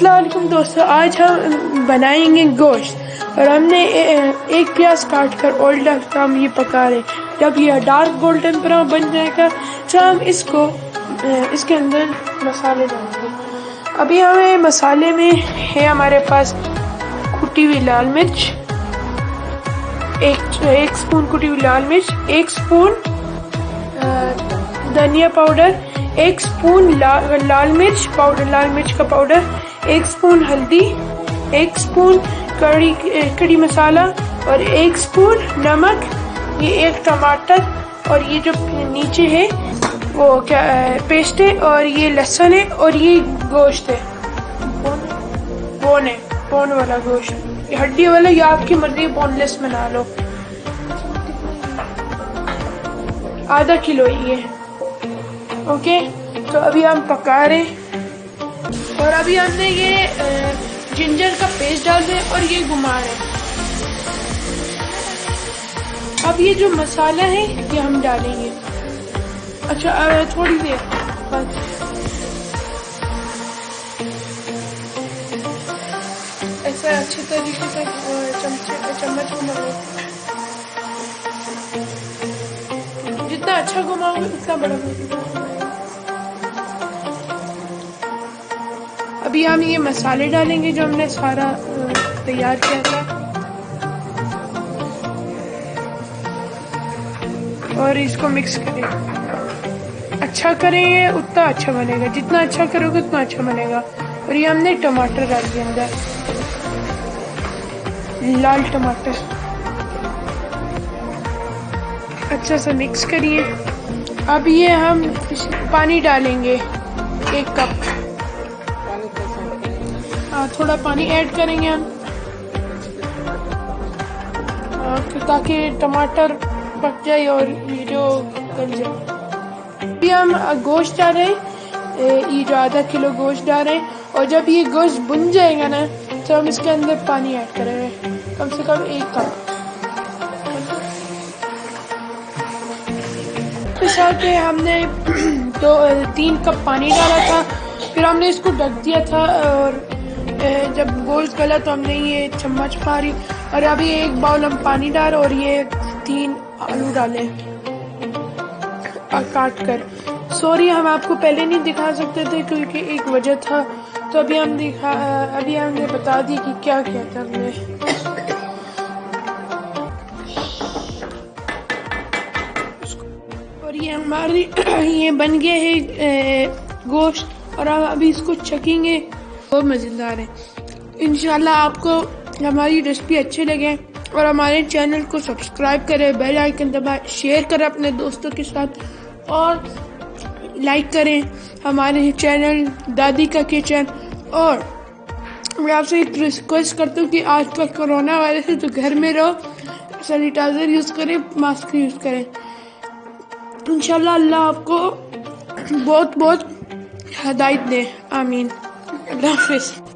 अस्सलाम वालेकुम दोस्तों, आज हम बनाएंगे गोश्त और हमने एक प्याज काट कर ओल्डा का हम ये पका रहे। जब ये डार्क गोल्डन ब्राउन बन जाएगा तो हम इसको इसके अंदर मसाले डालेंगे। अभी हमें मसाले में है हमारे पास कुटी हुई लाल मिर्च, एक स्पून कुटी हुई लाल मिर्च, 1 स्पून धनिया पाउडर, 1 स्पून लाल मिर्च पाउडर, लाल मिर्च का पाउडर, 1 स्पून हल्दी, 1 स्पून कड़ी मसाला और 1 स्पून नमक, ये 1 टमाटर और ये जो नीचे है वो क्या पेस्ट है और ये लहसुन है और ये गोश्त है, बोन वाला गोश्त, ये हड्डी वाला या आपकी मर्जी बोनलेस बना लो। आधा किलो ये, ओके। तो अभी हम पका रहे और अभी हमने ये जिंजर का पेस्ट डाल रहे और ये घुमा रहे। अब ये जो मसाला है ये हम डालेंगे। अच्छा थोड़ी देर बस, ऐसा अच्छे तरीके से चम्मच घुमाओ, जितना अच्छा घुमाओगे उतना बड़ा होगा। अभी हम ये मसाले डालेंगे जो हमने सारा तैयार किया था और इसको मिक्स करें। अच्छा करेंगे उतना अच्छा बनेगा, जितना अच्छा करोगे उतना अच्छा बनेगा। और ये हमने टमाटर डाल दिए अंदर, लाल टमाटर, अच्छा सा मिक्स करिए। अब ये हम पानी डालेंगे 1 कप, थोड़ा पानी ऐड करेंगे हम ताकि टमाटर पक जाए और ये जो गल जाए। अभी हम गोश्त डाल रहे हैं, ये जो आधा किलो गोश्त डाल रहे हैं और जब ये गोश्त भुन जाएगा ना तो हम इसके अंदर पानी ऐड करेंगे, कम से कम 1 कप। इस साथ हमने 3 कप पानी डाला था, फिर हमने इसको ढक दिया था और जब गोश्त गला तो हमने ये चम्मच मारी और अभी 1 बाउल हम पानी डाल और ये 3 आलू डाले और काट कर। सॉरी हम आपको पहले नहीं दिखा सकते थे क्योंकि एक वजह था, तो अभी हमने बता दी कि क्या किया था हमने। और ये हमारी ये बन गया है गोश्त और हम अभी इसको चखेंगे, बहुत मज़ेदार है। इंशाल्लाह आपको हमारी रेसिपी अच्छी लगे और हमारे चैनल को सब्सक्राइब करें, बेल आइकन दबाएं, शेयर करें अपने दोस्तों के साथ और लाइक करें हमारे चैनल दादी का किचन। और मैं आपसे एक रिक्वेस्ट करता हूँ कि आजकल कोरोना वायरस है तो घर में रहो, सैनिटाइजर यूज़ करें, मास्क यूज़ करें। इंशाल्लाह अल्लाह आपको बहुत बहुत हिदायत दे, आमीन। अल्लाह हाफिज़।